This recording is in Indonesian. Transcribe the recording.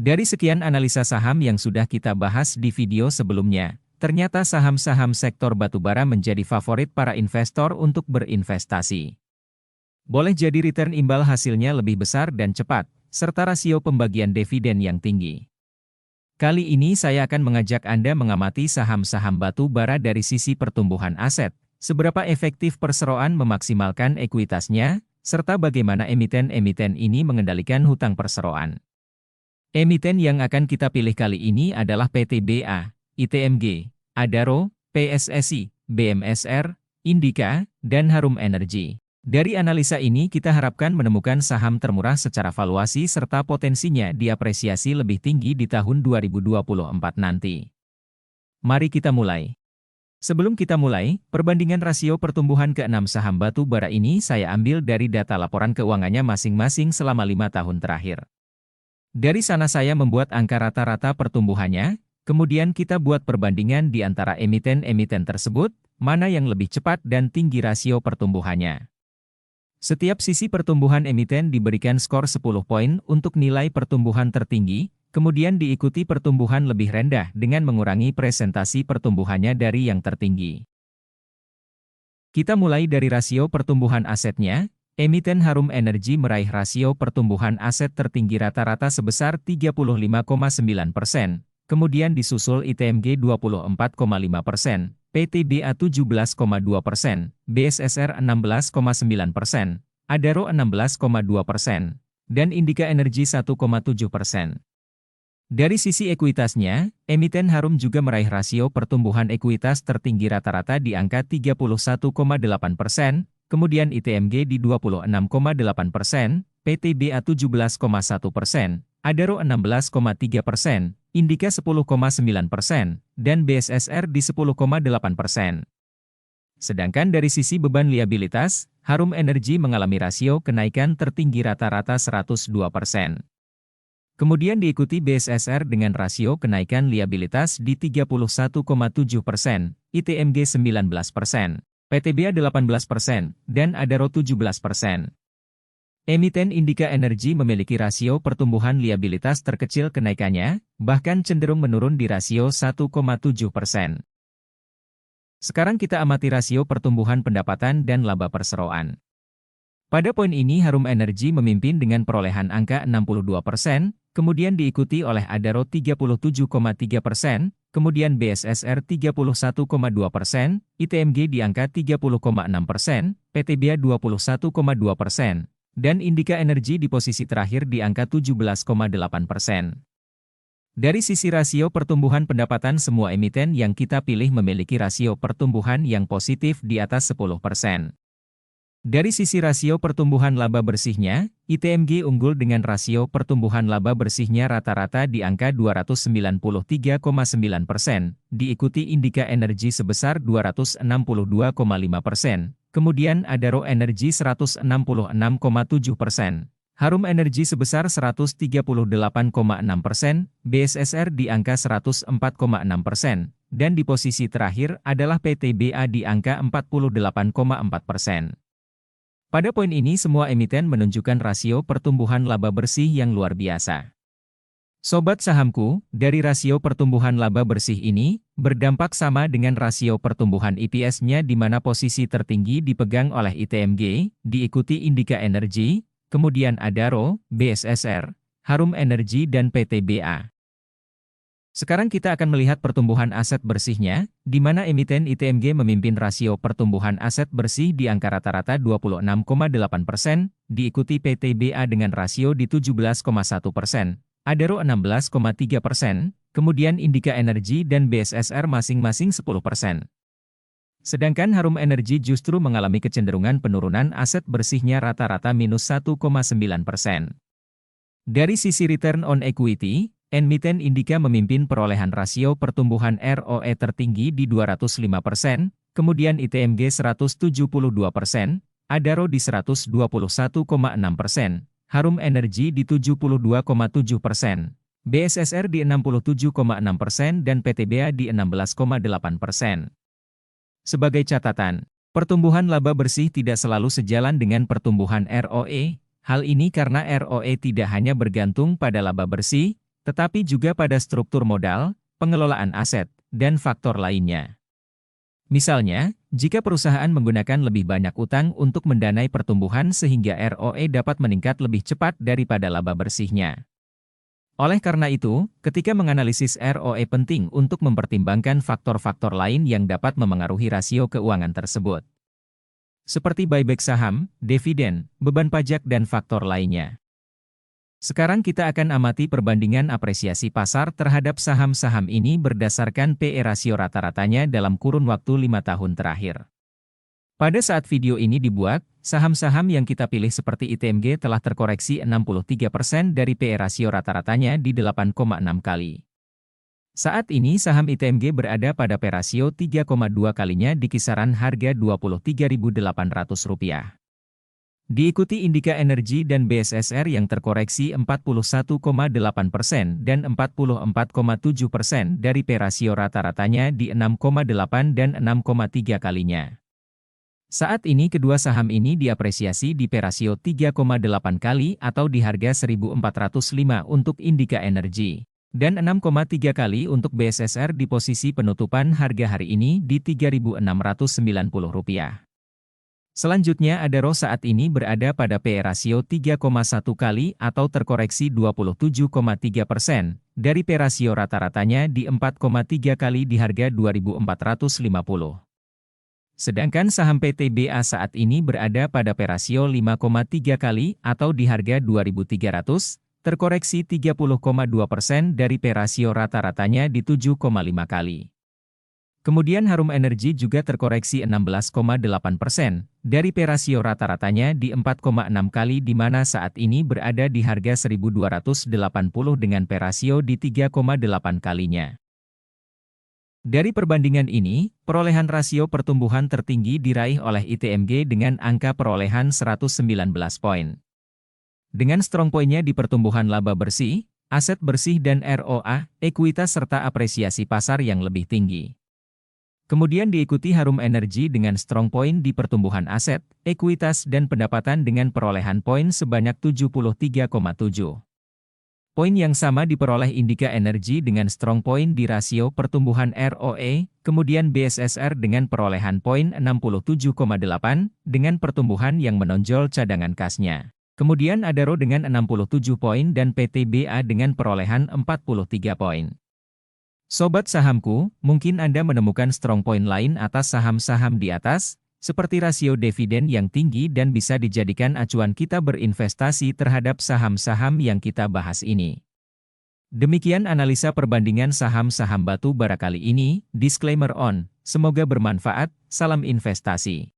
Dari sekian analisa saham yang sudah kita bahas di video sebelumnya, ternyata saham-saham sektor batubara menjadi favorit para investor untuk berinvestasi. Boleh jadi return imbal hasilnya lebih besar dan cepat, serta rasio pembagian dividen yang tinggi. Kali ini saya akan mengajak Anda mengamati saham-saham batu bara dari sisi pertumbuhan aset, seberapa efektif perseroan memaksimalkan ekuitasnya, serta bagaimana emiten-emiten ini mengendalikan hutang perseroan. Emiten yang akan kita pilih kali ini adalah PTBA, ITMG, Adaro, PSSI, BMSR, Indika, dan Harum Energy. Dari analisa ini kita harapkan menemukan saham termurah secara valuasi serta potensinya diapresiasi lebih tinggi di tahun 2024 nanti. Mari kita mulai. Sebelum kita mulai, perbandingan rasio pertumbuhan ke-6 saham batu bara ini saya ambil dari data laporan keuangannya masing-masing selama 5 tahun terakhir. Dari sana saya membuat angka rata-rata pertumbuhannya, kemudian kita buat perbandingan di antara emiten-emiten tersebut, mana yang lebih cepat dan tinggi rasio pertumbuhannya. Setiap sisi pertumbuhan emiten diberikan skor 10 poin untuk nilai pertumbuhan tertinggi, kemudian diikuti pertumbuhan lebih rendah dengan mengurangi presentasi pertumbuhannya dari yang tertinggi. Kita mulai dari rasio pertumbuhan asetnya. Emiten Harum Energy meraih rasio pertumbuhan aset tertinggi rata-rata sebesar 35,9%, kemudian disusul ITMG 24,5%, PTBA 17,2%, BSSR 16,9%, Adaro 16,2%, dan Indika Energy 1,7%. Dari sisi ekuitasnya, emiten Harum juga meraih rasio pertumbuhan ekuitas tertinggi rata-rata di angka 31,8%, kemudian ITMG di 26,8%, PTBA 17,1%, Adaro 16,3%, Indika 10,9%, dan BSSR di 10,8%. Sedangkan dari sisi beban liabilitas, Harum Energy mengalami rasio kenaikan tertinggi rata-rata 102%. Kemudian diikuti BSSR dengan rasio kenaikan liabilitas di 31,7%, ITMG 19%. PTBA 18%, dan Adaro 17%. Emiten Indika Energy memiliki rasio pertumbuhan liabilitas terkecil kenaikannya, bahkan cenderung menurun di rasio 1,7%. Sekarang kita amati rasio pertumbuhan pendapatan dan laba perseroan. Pada poin ini Harum Energy memimpin dengan perolehan angka 62%, kemudian diikuti oleh Adaro 37,3%, kemudian BSSR 31,2%, ITMG di angka 30,6%, PTBA 21,2%, dan Indika Energy di posisi terakhir di angka 17,8%. Dari sisi rasio pertumbuhan pendapatan semua emiten yang kita pilih memiliki rasio pertumbuhan yang positif di atas 10%. Dari sisi rasio pertumbuhan laba bersihnya, ITMG unggul dengan rasio pertumbuhan laba bersihnya rata-rata di angka 293,9%, diikuti Indika Energy sebesar 262,5%, kemudian Adaro Energy 166,7%, Harum Energy sebesar 138,6%, BSSR di angka 104,6%, dan di posisi terakhir adalah PTBA di angka 48,4%. Pada poin ini semua emiten menunjukkan rasio pertumbuhan laba bersih yang luar biasa. Sobat sahamku, dari rasio pertumbuhan laba bersih ini, berdampak sama dengan rasio pertumbuhan EPS-nya di mana posisi tertinggi dipegang oleh ITMG, diikuti Indika Energy, kemudian Adaro, BSSR, Harum Energy dan PTBA. Sekarang kita akan melihat pertumbuhan aset bersihnya, di mana emiten ITMG memimpin rasio pertumbuhan aset bersih di angka rata-rata 26,8%, diikuti PTBA dengan rasio di 17,1%, Adaro 16,3%, kemudian Indika Energy dan BSSR masing-masing 10%. Sedangkan Harum Energy justru mengalami kecenderungan penurunan aset bersihnya rata-rata minus 1,9%. Dari sisi return on equity, emiten Indika memimpin perolehan rasio pertumbuhan ROE tertinggi di 205%, kemudian ITMG 172%, Adaro di 121,6%, Harum Energy di 72,7%, BSSR di 67,6% dan PTBA di 16,8%. Sebagai catatan, pertumbuhan laba bersih tidak selalu sejalan dengan pertumbuhan ROE. Hal ini karena ROE tidak hanya bergantung pada laba bersih, tetapi juga pada struktur modal, pengelolaan aset, dan faktor lainnya. Misalnya, jika perusahaan menggunakan lebih banyak utang untuk mendanai pertumbuhan sehingga ROE dapat meningkat lebih cepat daripada laba bersihnya. Oleh karena itu, ketika menganalisis ROE penting untuk mempertimbangkan faktor-faktor lain yang dapat memengaruhi rasio keuangan tersebut. Seperti buyback saham, dividen, beban pajak dan faktor lainnya. Sekarang kita akan amati perbandingan apresiasi pasar terhadap saham-saham ini berdasarkan PE rasio rata-ratanya dalam kurun waktu 5 tahun terakhir. Pada saat video ini dibuat, saham-saham yang kita pilih seperti ITMG telah terkoreksi 63% dari PE rasio rata-ratanya di 8,6 kali. Saat ini saham ITMG berada pada PE rasio 3,2 kalinya di kisaran harga Rp23.800. Diikuti Indika Energi dan BSSR yang terkoreksi 41,8% dan 44,7% dari PE rasio rata-ratanya di 6,8 dan 6,3 kalinya. Saat ini kedua saham ini diapresiasi di PE rasio 3,8 kali atau di harga 1.405 untuk Indika Energi, dan 6,3 kali untuk BSSR di posisi penutupan harga hari ini di Rp3.690. Selanjutnya Adaro saat ini berada pada PE rasio 3,1 kali atau terkoreksi 27,3% dari PE rasio rata-ratanya di 4,3 kali di harga Rp2.450. Sedangkan saham PTBA saat ini berada pada PE rasio 5,3 kali atau di harga Rp2.300, terkoreksi 30,2% dari PE rasio rata-ratanya di 7,5 kali. Kemudian Harum Energi juga terkoreksi 16,8% dari PE rasio rata-ratanya di 4,6 kali di mana saat ini berada di harga 1.280 dengan PE rasio di 3,8 kalinya. Dari perbandingan ini, perolehan rasio pertumbuhan tertinggi diraih oleh ITMG dengan angka perolehan 119 poin. Dengan strong point-nya di pertumbuhan laba bersih, aset bersih dan ROA, ekuitas serta apresiasi pasar yang lebih tinggi. Kemudian diikuti Harum Energi dengan strong point di pertumbuhan aset, ekuitas dan pendapatan dengan perolehan poin sebanyak 73,7. Poin yang sama diperoleh Indika Energi dengan strong point di rasio pertumbuhan ROE, kemudian BSSR dengan perolehan poin 67,8 dengan pertumbuhan yang menonjol cadangan kasnya. Kemudian Adaro dengan 67 poin dan PTBA dengan perolehan 43 poin. Sobat sahamku, mungkin Anda menemukan strong point lain atas saham-saham di atas, seperti rasio dividen yang tinggi dan bisa dijadikan acuan kita berinvestasi terhadap saham-saham yang kita bahas ini. Demikian analisa perbandingan saham-saham batu bara kali ini, disclaimer on, semoga bermanfaat, salam investasi.